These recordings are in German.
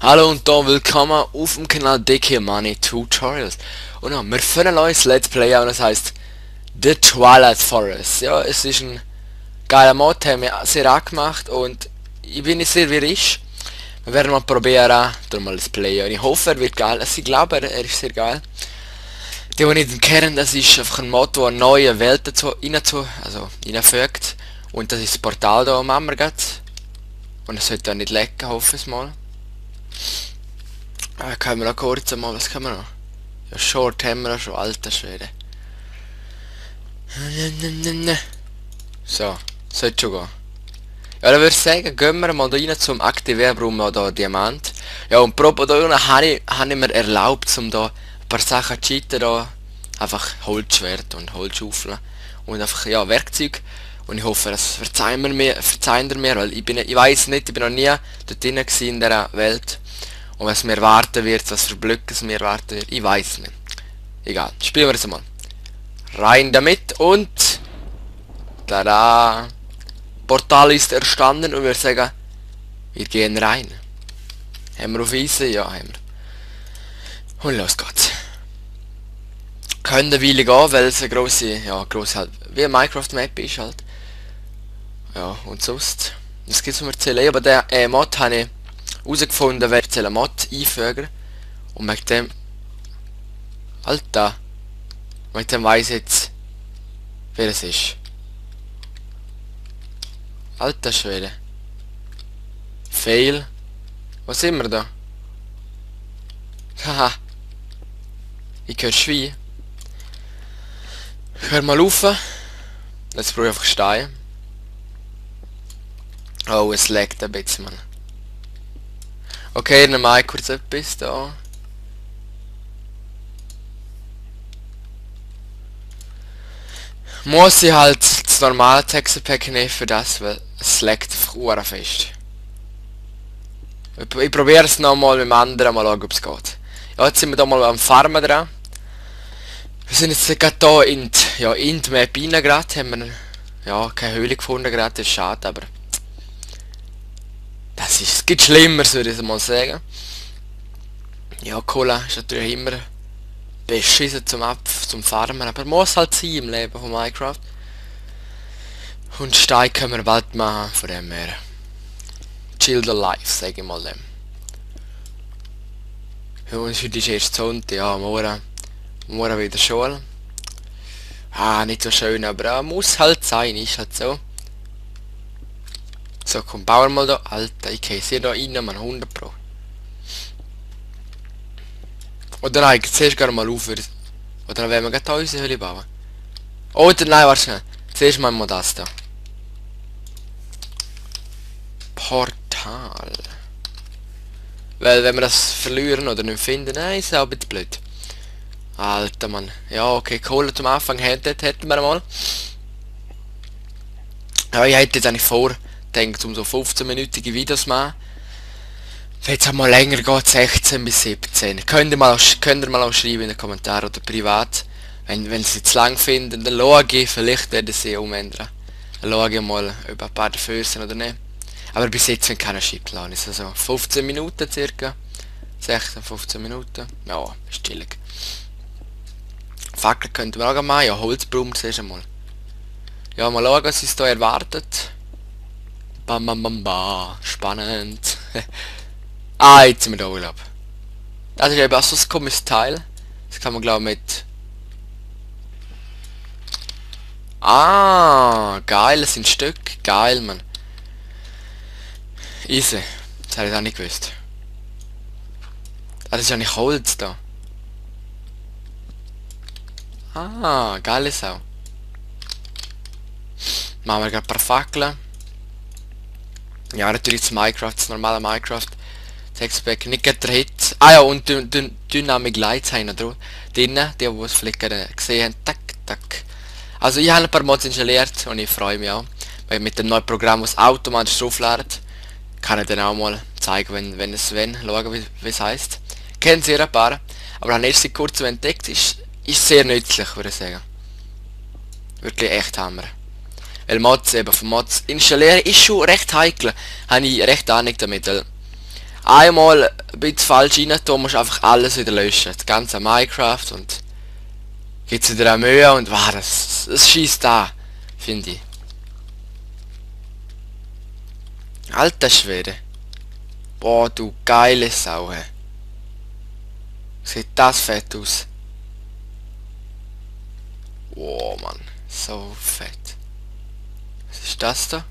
Hallo und da willkommen auf dem Kanal DK Money Tutorials. Und ja, wir fangen ein neues Let's Play an, das heißt The Twilight Forest. Ja, es ist ein geiler Mod, haben wir sehr angemacht und ich bin nicht sehr wie er ist. Wir werden mal probieren, durch mal das Play. Und ich hoffe, er wird geil. Also ich glaube, er ist sehr geil. Die nicht kennen, das ist einfach ein Mod, der eine neue Welt dazu, reinfügt. Und das ist das Portal da, machen wir grad. Und es sollte auch nicht lecken, hoffe ich mal. Können wir noch kurz mal, was können wir noch? Ja, Short haben wir auch schon, alter Schwede. So, sollte schon gehen. Ja, dann würde ich sagen, gehen wir mal da rein zum Aktivieren, brauchen wir da Diamant. Ja, und pro da unten habe ich mir erlaubt, um da ein paar Sachen zu cheaten, da einfach Holzschwert und Holzschaufeln und einfach, ja, Werkzeug. Und ich hoffe, das verzeihen ihr mir, weil ich weiß nicht, ich bin noch nie dort drin gewesen in dieser Welt. Und was mir erwarten wird, was für Blöcke es mir erwarten wird, ich weiß nicht. Egal, spielen wir es mal. Rein damit und... Tada! Portal ist erstanden und wir sagen, wir gehen rein. Haben wir auf Eisen? Ja, haben wir. Und los geht's. Können eine Weile gehen, weil es eine grosse halt, wie eine Minecraft-Map ist halt. Ja, und sonst. Das gibt's mir erzählen. Aber der Mod habe ich herausgefunden, wer einen Mod einfügen. Und mit dem... Alter! Mit dem weiss ich jetzt, wer es ist. Alter Schwede. Fail. Was sind wir da? Haha. Ich höre Schwein. Ich höre mal rauf. Jetzt probiere ich einfach Stein. Oh, es laggt ein bisschen, Mann. Okay, dann mache ich kurz etwas da. Muss ich halt das normale Textpack nehmen für das, weil es laggt einfach fest. Ich probiere es nochmal mit dem anderen, mal schauen, ob es geht. Ja, jetzt sind wir da mal am Farmen dran. Wir sind jetzt gerade hier in die Map rein gerade, haben wir ja keine Höhle gefunden gerade, das ist schade, aber es gibt Schlimmeres, würde ich mal sagen. Ja, Cola ist natürlich immer beschissen zum Farmen, aber muss halt sein im Leben von Minecraft. Und Stein können wir bald machen, von dem her. Chill the life, sage ich mal dem. Ja, und heute ist erst Sonntag, ja, morgen wieder Schule. Ah, nicht so schön, aber muss halt sein, ist halt so. So, komm, bauen wir mal da. Alter, ich gehe hier da rein, man 100 Pro. Oder nein, zuerst gehen wir mal auf. Oder dann werden wir gleich unsere Höhle bauen. Oder nein, warte schnell. Zuerst machen wir das da. Portal. Weil wenn wir das verlieren oder nicht finden, nein, ist auch ein bisschen blöd. Alter Mann. Ja, okay, Kohle zum Anfang hätten wir mal. Ja, ich hätte jetzt eigentlich vorgedacht, um so 15-minütige Videos zu machen. Wenn es mal länger geht, 16 bis 17. Könnt ihr mal auch schreiben in den Kommentaren oder privat. Wenn sie es zu lang finden, dann schaue ich, vielleicht werde ich sie umändern. Dann schaue ich mal, ob ein paar dafür sind oder nicht. Aber bis jetzt sind keine Schippladen. Also 15 Minuten circa. 16, 15 Minuten. Ja, ist chillig. Fackel könnten wir auch machen. Ja, Holzbrumm zuerst einmal. Ja, mal schauen, was uns da erwartet. Bam, bam, bam, bam. Spannend. Ah, jetzt sind wir da Urlaub. Das ist eben auch so ein komisches Teil. Das kann man glaube ich mit... Ah, geil, das sind Stück. Geil, Mann. Easy. Das hätte ich auch nicht gewusst. Ah, das ist ja nicht Holz da. Ah, geile Sau. Machen wir gerade ein paar Fackeln. Ja, natürlich das Minecraft, das normale Minecraft. Textpack, nicht gerade der Hit. Ah ja, und Dynamic Lights haben noch drinnen, die es vielleicht gerade gesehen haben. Tack, tack. Also ich habe ein paar Mods installiert und ich freue mich auch. Weil mit dem neuen Programm, das automatisch drauflädt, kann ich dann auch mal zeigen, schauen, wie es heisst. Kennen Sie ein paar, aber habe erst seit kurzem entdeckt, ist sehr nützlich, würde ich sagen. Wirklich echt Hammer. Weil Mods, eben von Mods installieren ist schon recht heikel. Habe ich recht Ahnung damit, weil einmal ein bisschen falsch rein tun, musst du einfach alles wieder löschen. Das ganze Minecraft und gibt's wieder eine Mühe und wow, das schießt da, finde ich. Alter Schwede. Boah, du geile Sau, hey. Sieht das fett aus. Wow, Mann. So fett. Was ist das da?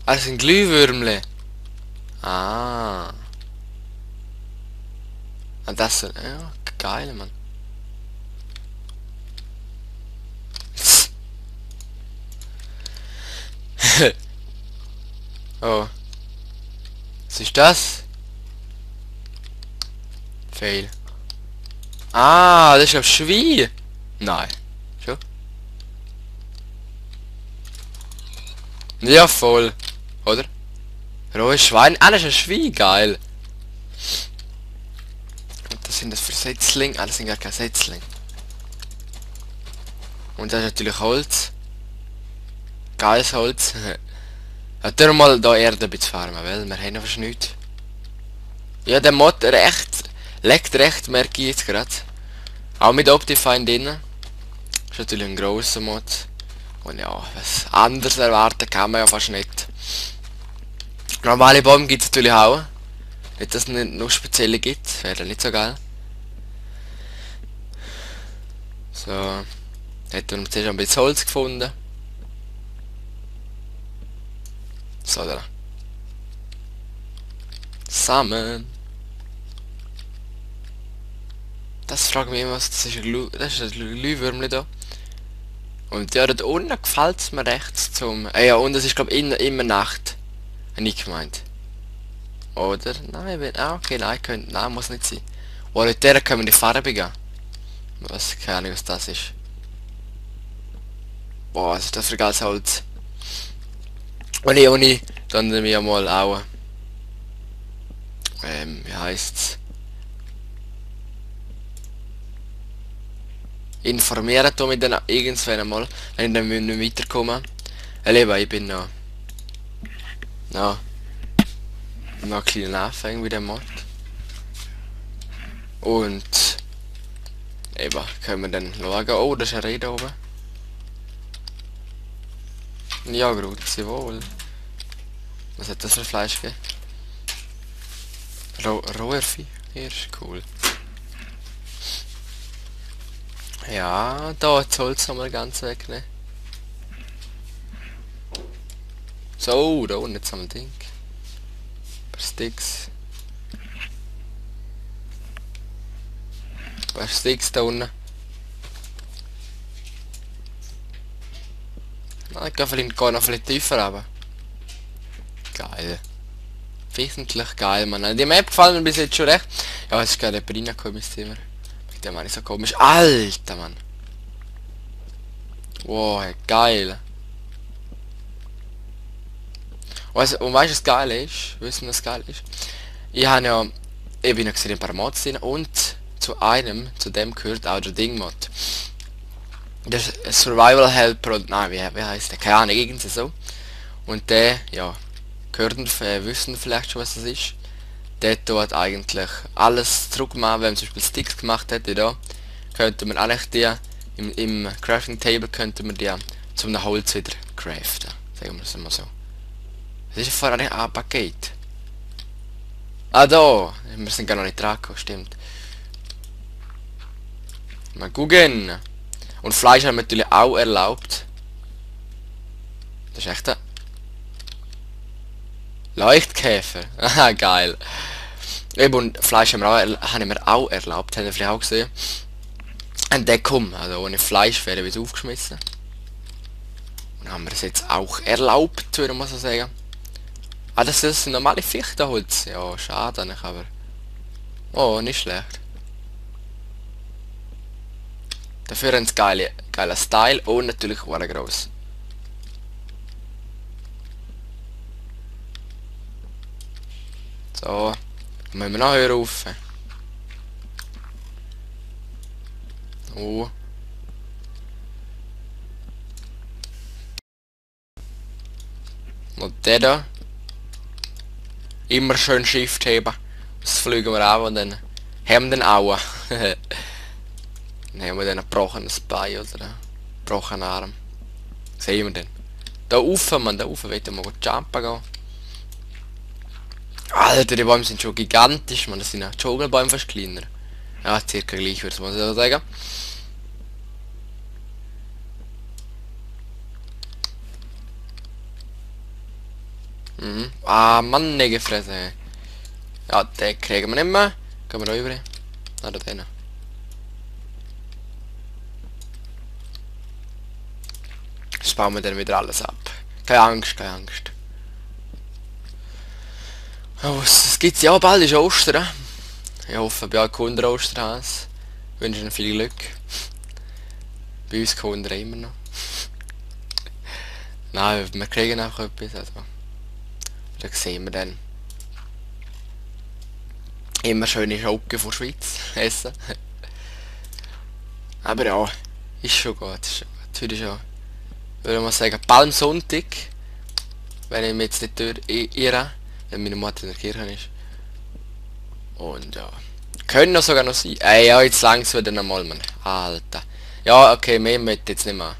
Ah, das sind Glühwürmle. Ah. Und das sind... Ja, geil, Mann. Oh. Was ist das? Fail. Ah, das ist ein Schwein. Nein. Schon? Ja, voll. Oder? Rohes Schwein. Ah, das ist ein Schwein. Geil. Und das sind das für Setzlinge. Ah, das sind gar keine Setzlinge. Und das ist natürlich Holz. Geiles Holz. Ja, tu mal da Erde ein bisschen farmen, weil wir haben fast nichts. Ja, der Mod legt recht, merke ich jetzt gerade. Auch mit Optifine drin. Ist natürlich ein grosser Mod. Und ja, was anderes erwarten kann man ja fast nicht. Normale Bomben gibt es natürlich auch. Nicht, dass es nicht noch spezielle gibt, wäre nicht so geil. So. Hätten wir zuerst ein bisschen Holz gefunden. So, da. Samen. Das fragt mich immer, was das ist. Das ist ein Glühwürmchen da. Und ja, dort unten gefällt es mir recht zum... ja, und es ist glaube ich immer Nacht. Habe ich gemeint. Oder? Nein, okay, nein, könnte... Nein, muss nicht sein. Oder mit der können wir die Farbe gehen. Was, keine Ahnung, was das ist. Boah, was ist das für geiles Holz? Uni, dann nehmen wir mal auch... wie heisst's? Informieren tun mit dann irgendwann einmal, wenn ich dann nicht weiterkomme. Weil ich bin noch ein kleiner Anfänger mit dem Mod. Und eben, können wir dann schauen. Oh, das ist ein Reh oben. Ja, grüezi wohl. Was hat das für Fleisch gegeben? Roher Vieh? Hirsch, cool. Ja, da das Holz haben wir ganz wegnehmen. So, da unten jetzt haben wir Ding. Ein paar Sticks. Ein paar Sticks da unten. Na, ich gehe vielleicht noch vielleicht tiefer runter. Geil. Wesentlich geil, Mann. Die Map gefällt mir bis jetzt schon recht. Ja, es ist gerade jemand reingekommen ins Zimmer. Mit dem war nicht so komisch. Alter, Mann. Wow, geil. Und weißt du, was geil ist? Wissen, was geil ist? Ich habe ja, ich bin ja gesehen ein paar Mods drin und zu dem gehört auch der Ding-Mod. Der Survival Helper, nein, wie heißt der? Keine Ahnung, irgendwie so. Und der, ja, wissen vielleicht schon, was das ist. Der tut eigentlich alles zurückmachen, wenn man zum Beispiel Sticks gemacht hätte, da könnte man eigentlich die im Crafting Table könnte man die zum Holz wieder craften. Sagen wir es mal so. Das ist vorher eigentlich ein Paket. Ah, da! Wir sind gar noch nicht dran gekommen, stimmt. Mal gucken. Und Fleisch haben wir natürlich auch erlaubt. Das ist echt ein Leuchtkäfer. Aha, geil. Eben, und Fleisch haben wir auch erlaubt, haben wir vielleicht auch gesehen. Und der kommt, also ohne Fleisch wäre wieder aufgeschmissen. Und haben wir es jetzt auch erlaubt, würde man so sagen. Ah, das ist normale Fichtenholz. Ja, schade nicht, aber... Oh, nicht schlecht. Dafür ein geiler Style und natürlich auch gross. So, müssen wir noch höher rauf. Oh. Und der da. Immer schön Shift heben. Das fliegen wir auch und dann haben wir den Aua. Dann haben wir dann ein gebrochenes Bein oder einen gebrochenen Arm. Sehen wir den. Da rauf, man, da rauf wollen wir mal jumpen gehen. Alter, die Bäume sind schon gigantisch, man. Das sind ja Dschungelbäume fast kleiner. Ja, circa gleich würde ich mal so sagen. Mhm. Ah, Mann, ne gefressen. Ja, den kriegen wir nicht mehr. Gehen wir rüber. Na, da drinnen. Das bauen wir dann wieder alles ab. Keine Angst, keine Angst. Oh, es gibt ja bald ist Ostern. Ich hoffe, bei allen Kunden Osterhase. Ich wünsche ihnen viel Glück. Bei uns Kunden immer noch. Nein, wir kriegen einfach etwas. Also. Das sehen wir dann. Immer schöne Schauken von Schweiz essen. Aber ja, ist schon gut. Ist schon gut. Heute ist ja, würde man sagen, Palmsonntag. Wenn ich mich jetzt nicht irre, wenn meine Mutter in der Kirche ist. Und ja. Können noch sogar noch sein. Ja, jetzt langsam wieder nochmal, Mann. Alter. Ja, okay, mehr möchte jetzt nicht mehr.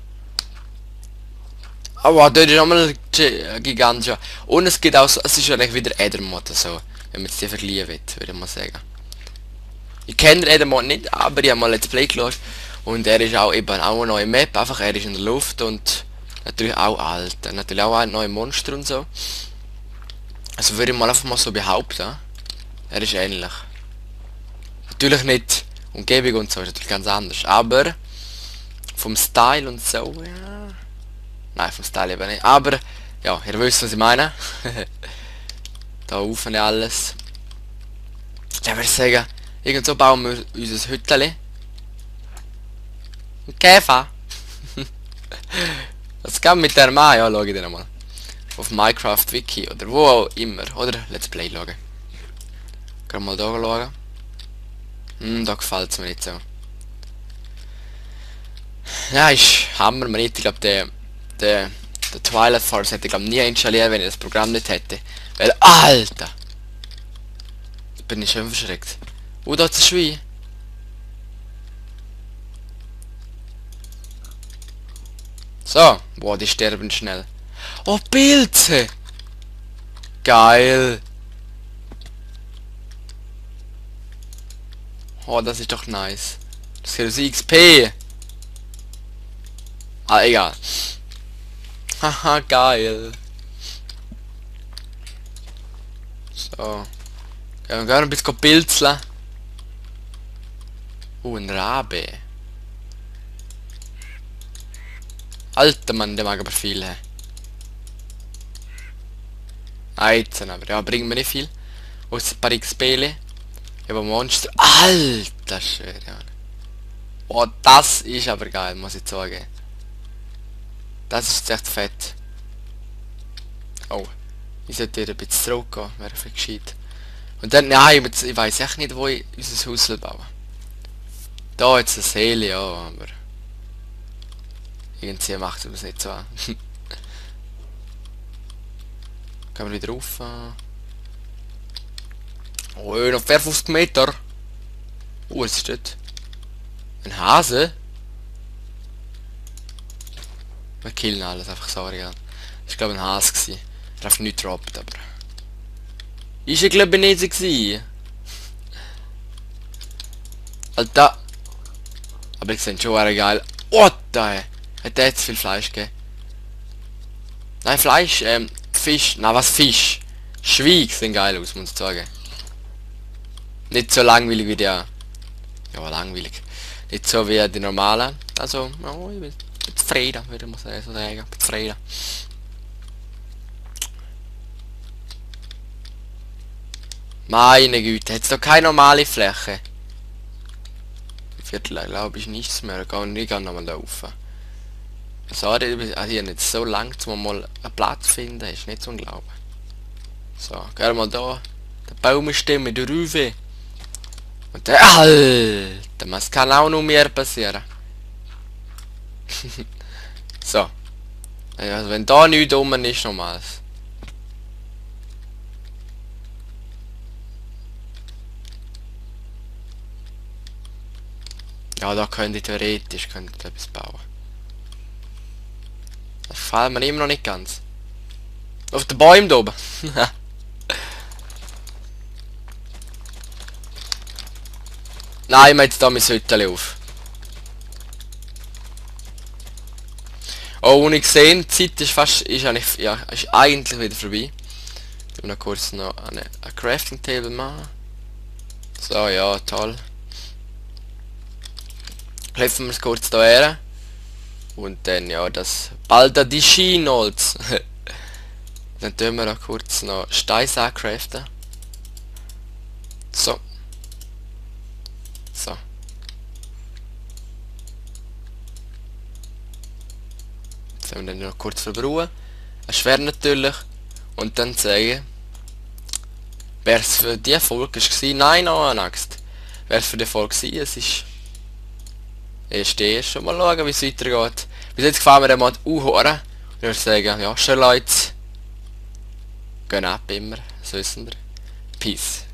Aber dort ist nochmal gigantisch. Und es gibt auch so, es ist eigentlich wieder Edermod so. Wenn man jetzt die vergleichen will, würde ich mal sagen. Ich kenne den Edermod nicht, aber ich habe mal Let's Play geschaut. Und er ist auch eben auch eine neue Map. Einfach, er ist in der Luft und natürlich auch alt. Natürlich auch ein neues Monster und so. Also würde ich mal einfach mal so behaupten. Er ist ähnlich. Natürlich nicht Umgebung und so, ist natürlich ganz anders. Aber vom Style und so, ja. Nein, vom Style eben nicht. Aber ja, ihr wisst, was ich meine. Da oben alles. Ja, würde ich sagen, irgend so bauen wir unser Hütchen. Ein Käfer. Was geht mit der Mann? Ja, schau ich dir mal. Auf Minecraft Wiki oder wo auch immer. Oder Let's Play schauen. Gehen mal da schauen. Da gefällt es mir nicht so. Ja, ist Hammer mir nicht. Ich glaube, der Twilight Force hätte ich glaube nie installiert, wenn ich das Programm nicht hätte. Weil, Alter! Bin ich schon verschreckt. Da ist ein Schwein. So, boah, die sterben schnell. Oh, Pilze! Geil! Oh, das ist doch nice. Das ist das XP! Ah, egal. Haha, geil. So. Ja, wir gehen ein bisschen pilzeln. Ein Rabe. Alter Mann, der mag aber viel. Eizen aber. Ja, bringt mir nicht viel. Aus ein paar XP. Aber Monster. Alter Schwede. Ja. Oh, das ist aber geil, muss ich sagen. Das ist echt fett. Oh. Ich sollte wieder ein bisschen zurückgehen, wäre viel gescheit. Und dann, nein, ich weiß echt nicht, wo ich unser Haus bauen. Da jetzt eine Seele, ja, aber... Irgendwie macht es nicht so an. Gehen wir wieder rauf. Oh, noch 50 Meter. Was ist das? Ein Hase? Wir killen alles, einfach sorry. Ja. Das war glaube ein Hase gewesen. Er hat nichts gedroppt, aber... Ist er glaube ich nicht so gewesen. Alter! Aber ich finde schon geil. Oh, da! Hat der jetzt viel Fleisch gegeben? Nein, Fleisch, Fisch. Na, was Fisch? Schweig sehen geil aus, muss ich sagen. Nicht so langweilig wie der... Ja, langweilig. Nicht so wie die normalen. Also, oh, ich bin zufrieden, würde man so sagen. Zufrieden. Meine Güte, jetzt doch keine normale Fläche. Viertel, glaube ich, nichts mehr. Ich kann nochmal laufen. Sorry, hier nicht so lang, um mal einen Platz finden, ist nicht zum Glauben. So, gehen wir mal da. Der Baum ist mit der Rübe. Und der Alter, das kann auch noch mehr passieren. So. Also wenn da nichts rum ist, nochmals. Ja, da könnte ich theoretisch etwas bauen. Das gefällt mir immer noch nicht ganz. Auf den Bäumen da oben. Nein, ich mache jetzt da mein Hütchen auf. Oh, und ich gesehen, die Zeit ist fast, ist eigentlich wieder vorbei. Ich will noch kurz noch ein Crafting Table machen. So, ja, toll. Klopfen wir es kurz da her. Und dann, ja, das Baldachinholz. Dann tun wir noch kurz noch Steinsäge craften. So. So. Jetzt haben wir dann noch kurz verbrauchen. Ein Schwert natürlich. Und dann zeigen, wer es für die Folge war. Nein, noch eine Axt. Wer es für die Folge war, es ist... Erst schon mal schauen, wie es weitergeht. Bis jetzt gefällt mir der Mod Uhora. Ich würde sagen, ja, schön Leute. Gehen ab immer, das wissen wir. Peace.